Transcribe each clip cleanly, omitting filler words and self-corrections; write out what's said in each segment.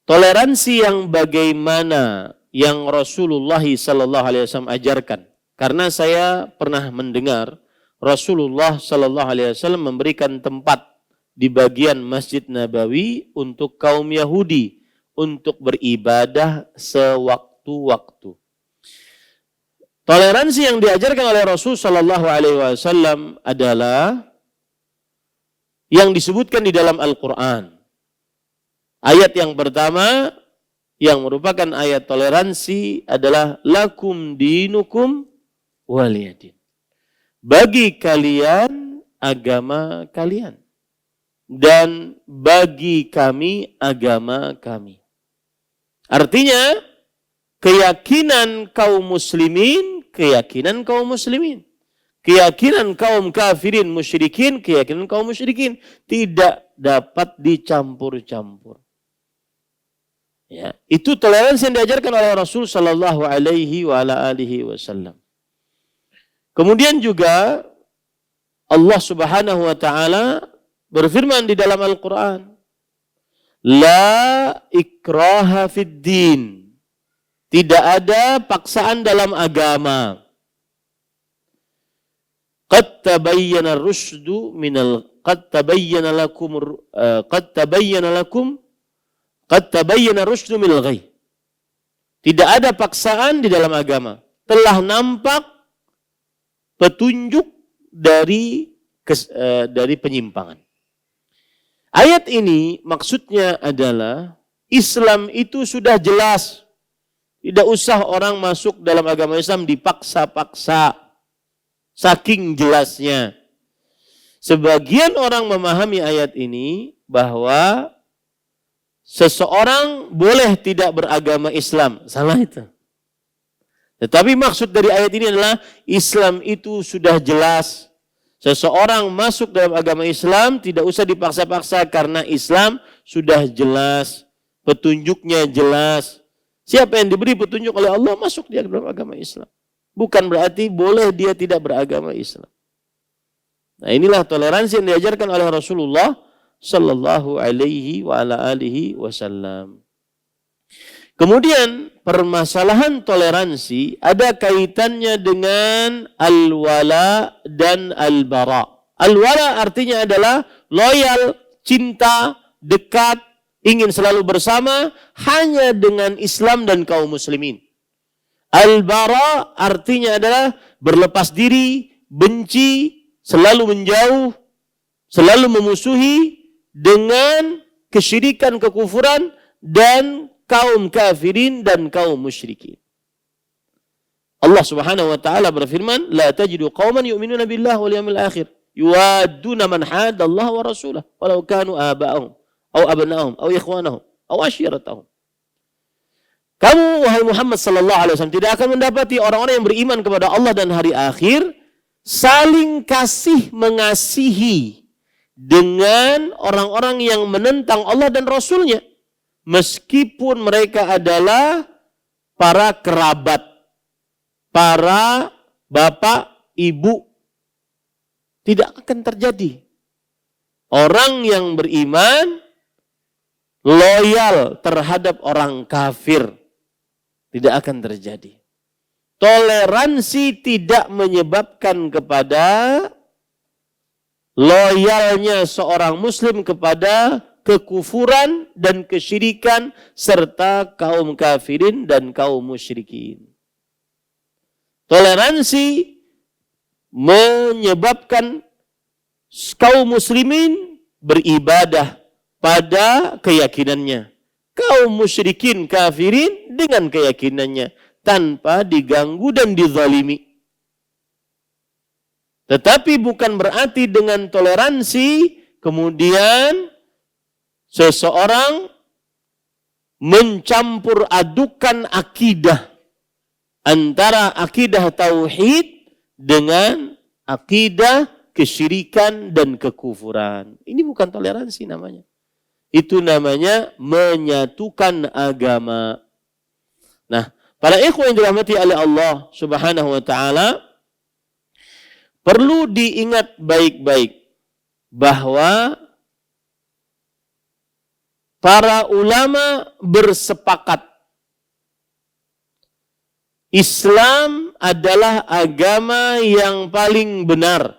toleransi yang bagaimana yang Rasulullah sallallahu alaihi wasallam ajarkan. Karena saya pernah mendengar Rasulullah sallallahu alaihi wasallam memberikan tempat di bagian Masjid Nabawi untuk kaum Yahudi untuk beribadah sewaktu-waktu. Toleransi yang diajarkan oleh Rasul sallallahu alaihi wasallam adalah yang disebutkan di dalam Al-Qur'an. Ayat yang pertama yang merupakan ayat toleransi adalah lakum dinukum waliyadin. Bagi kalian agama kalian dan bagi kami agama kami. Artinya keyakinan kaum muslimin, keyakinan kaum muslimin. Keyakinan kaum kafirin musyrikin, keyakinan kaum musyrikin tidak dapat dicampur-campur. Ya, itu toleransi yang diajarkan oleh Rasul sallallahu alaihi wasallam. Kemudian juga Allah Subhanahu wa taala berfirman di dalam Al-Qur'an, la ikraha fid din. Tidak ada paksaan dalam agama. Qad tabayyana ar-rusydu minal qad tabayyana ar-rusydu minal ghayy. Tidak ada paksaan di dalam agama. Telah nampak petunjuk dari penyimpangan. Ayat ini maksudnya adalah Islam itu sudah jelas. Tidak usah orang masuk dalam agama Islam dipaksa-paksa. Saking jelasnya. Sebagian orang memahami ayat ini bahwa seseorang boleh tidak beragama Islam. Salah itu. Tetapi maksud dari ayat ini adalah Islam itu sudah jelas. Seseorang masuk dalam agama Islam tidak usah dipaksa-paksa karena Islam sudah jelas. Petunjuknya jelas. Siapa yang diberi petunjuk oleh Allah masuk dia dalam agama Islam. Bukan berarti boleh dia tidak beragama Islam. Nah, inilah toleransi yang diajarkan oleh Rasulullah sallallahu alaihi wasallam. Kemudian permasalahan toleransi ada kaitannya dengan al-wala dan al-bara. Al-wala artinya adalah loyal, cinta, dekat, ingin selalu bersama hanya dengan Islam dan kaum muslimin. Al-bara artinya adalah berlepas diri, benci, selalu menjauh, selalu memusuhi dengan kesyirikan, kekufuran dan kaum kafirin dan kaum musyrikin. Allah Subhanahu wa taala berfirman, "La tajidu qauman yu'minuna billahi wal yawmil akhir yuwadduna man hadda Allah wa rasulahu walau kanu aba'ahum aw abna'ahum aw ikhwanahum aw ashiratahum." Kamu wahai Muhammad sallallahu alaihi wasallam tidak akan mendapati orang-orang yang beriman kepada Allah dan hari akhir saling kasih mengasihi dengan orang-orang yang menentang Allah dan Rasulnya. Meskipun mereka adalah para kerabat, para bapak, ibu. Tidak akan terjadi. Orang yang beriman loyal terhadap orang kafir. Tidak akan terjadi. Toleransi tidak menyebabkan kepada loyalnya seorang muslim kepada kekufuran dan kesyirikan serta kaum kafirin dan kaum musyrikin. Toleransi menyebabkan kaum muslimin beribadah pada keyakinannya. Kaum musyrikin kafirin dengan keyakinannya tanpa diganggu dan dizalimi. Tetapi bukan berarti dengan toleransi kemudian seseorang mencampur adukan akidah antara akidah tauhid dengan akidah kesyirikan dan kekufuran. Ini bukan toleransi namanya. Itu namanya menyatukan agama. Nah, para ikhwan yang dirahmati oleh Allah Subhanahu wa taala, perlu diingat baik-baik bahwa para ulama bersepakat Islam adalah agama yang paling benar.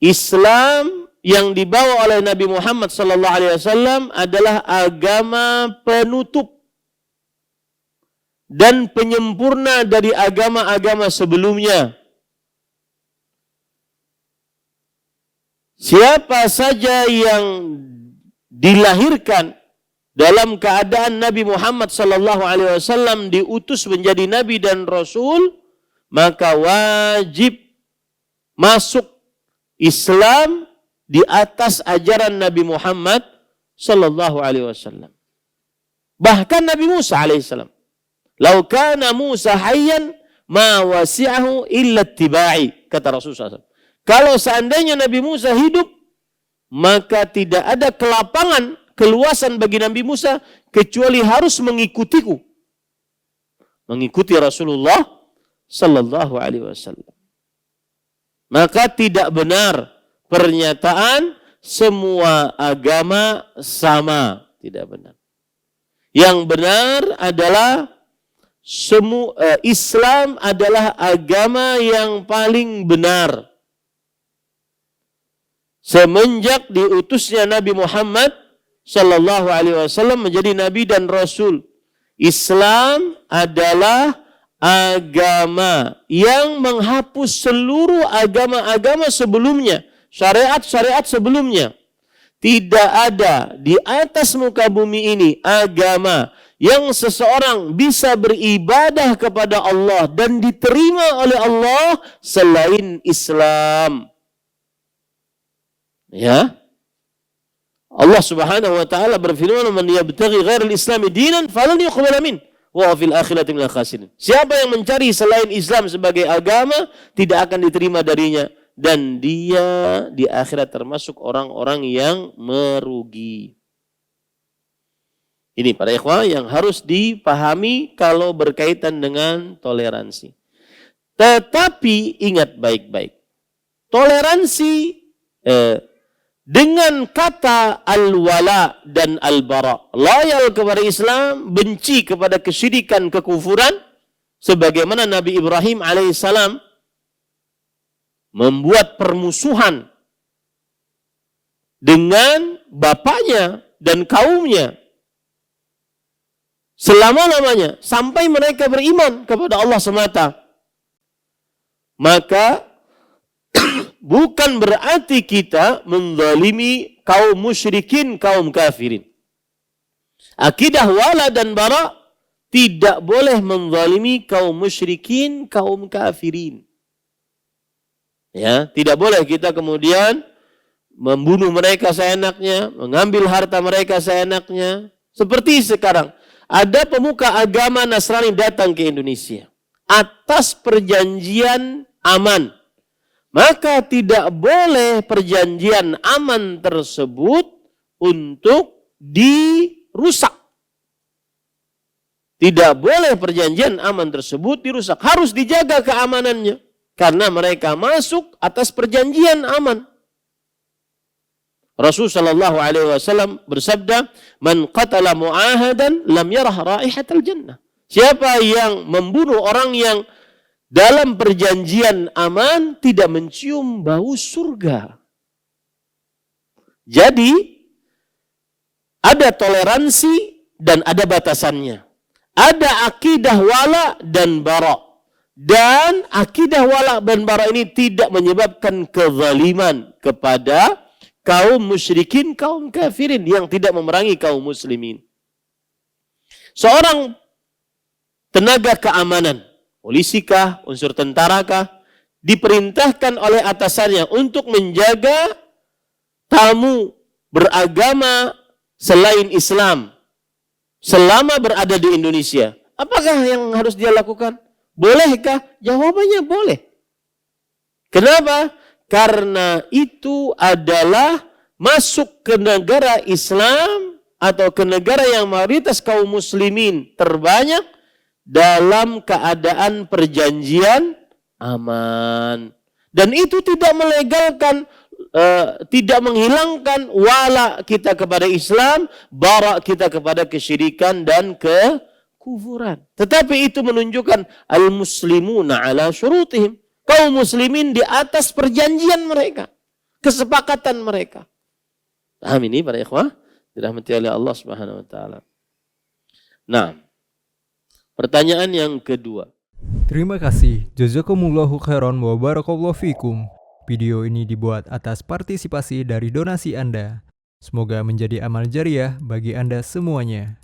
Islam yang dibawa oleh Nabi Muhammad SAW adalah agama penutup dan penyempurna dari agama-agama sebelumnya. Siapa saja yang dilahirkan dalam keadaan Nabi Muhammad SAW diutus menjadi Nabi dan Rasul, maka wajib masuk Islam di atas ajaran Nabi Muhammad SAW. Bahkan Nabi Musa alaihissalam, "Lau kana Musa hayyan ma wasi'ahu illa ittiba'i," kata Rasulullah SAW. Kalau seandainya Nabi Musa hidup, maka tidak ada kelapangan, keluasan bagi Nabi Musa kecuali harus mengikutiku. Mengikuti Rasulullah sallallahu alaihi wasallam. Maka tidak benar pernyataan semua agama sama, tidak benar. Yang benar adalah Islam adalah agama yang paling benar. Semenjak diutusnya Nabi Muhammad sallallahu alaihi wasallam menjadi nabi dan rasul, Islam adalah agama yang menghapus seluruh agama-agama sebelumnya, syariat-syariat sebelumnya. Tidak ada di atas muka bumi ini agama yang seseorang bisa beribadah kepada Allah dan diterima oleh Allah selain Islam. Ya, Allah Subhanahu wa taala berfirman, "Man yabtaghi ghairal islami dinan falan yuqbal min wa fil akhirati minal khasirin." Siapa yang mencari selain Islam sebagai agama tidak akan diterima darinya dan dia di akhirat termasuk orang-orang yang merugi. Ini para ikhwah yang harus dipahami kalau berkaitan dengan toleransi. Tetapi ingat baik-baik. Toleransi dengan kata al-wala dan al-bara, loyal kepada Islam, benci kepada kesyirikan, kekufuran, sebagaimana Nabi Ibrahim alaihissalam membuat permusuhan dengan bapaknya dan kaumnya selama-lamanya sampai mereka beriman kepada Allah semata. Maka bukan berarti kita menzalimi kaum musyrikin, kaum kafirin. Akidah wala dan bara tidak boleh menzalimi kaum musyrikin, kaum kafirin. Ya, tidak boleh kita kemudian membunuh mereka seenaknya, mengambil harta mereka seenaknya. Seperti sekarang, ada pemuka agama Nasrani datang ke Indonesia atas perjanjian aman. Maka tidak boleh perjanjian aman tersebut untuk dirusak. Tidak boleh perjanjian aman tersebut dirusak. Harus dijaga keamanannya. Karena mereka masuk atas perjanjian aman. Rasulullah SAW bersabda, "Man qatala mu'ahadan lam yarah raihatal jannah." Siapa yang membunuh orang yang dalam perjanjian aman tidak mencium bau surga. Jadi ada toleransi dan ada batasannya. Ada akidah wala dan bara. Dan akidah wala dan bara ini tidak menyebabkan kezaliman kepada kaum musyrikin, kaum kafirin yang tidak memerangi kaum muslimin. Seorang tenaga keamanan, polisikah, unsur tentarakah, diperintahkan oleh atasannya untuk menjaga tamu beragama selain Islam selama berada di Indonesia. Apakah yang harus dia lakukan? Bolehkah? Jawabannya boleh. Kenapa? Karena itu adalah masuk ke negara Islam atau ke negara yang mayoritas kaum muslimin terbanyak dalam keadaan perjanjian aman. Dan itu tidak melegalkan tidak menghilangkan wala kita kepada Islam, bara kita kepada kesyirikan dan kekufuran. Tetapi itu menunjukkan al-muslimuna ala syurutihim. Kaum muslimin di atas perjanjian mereka, kesepakatan mereka. Paham ini para ikhwah? Dirahmati oleh Allah Subhanahu wa taala. Nah, pertanyaan yang kedua. Terima kasih. Jazakumullahu khairan wa barakallahu fikum. Video ini dibuat atas partisipasi dari donasi Anda. Semoga menjadi amal jariah bagi Anda semuanya.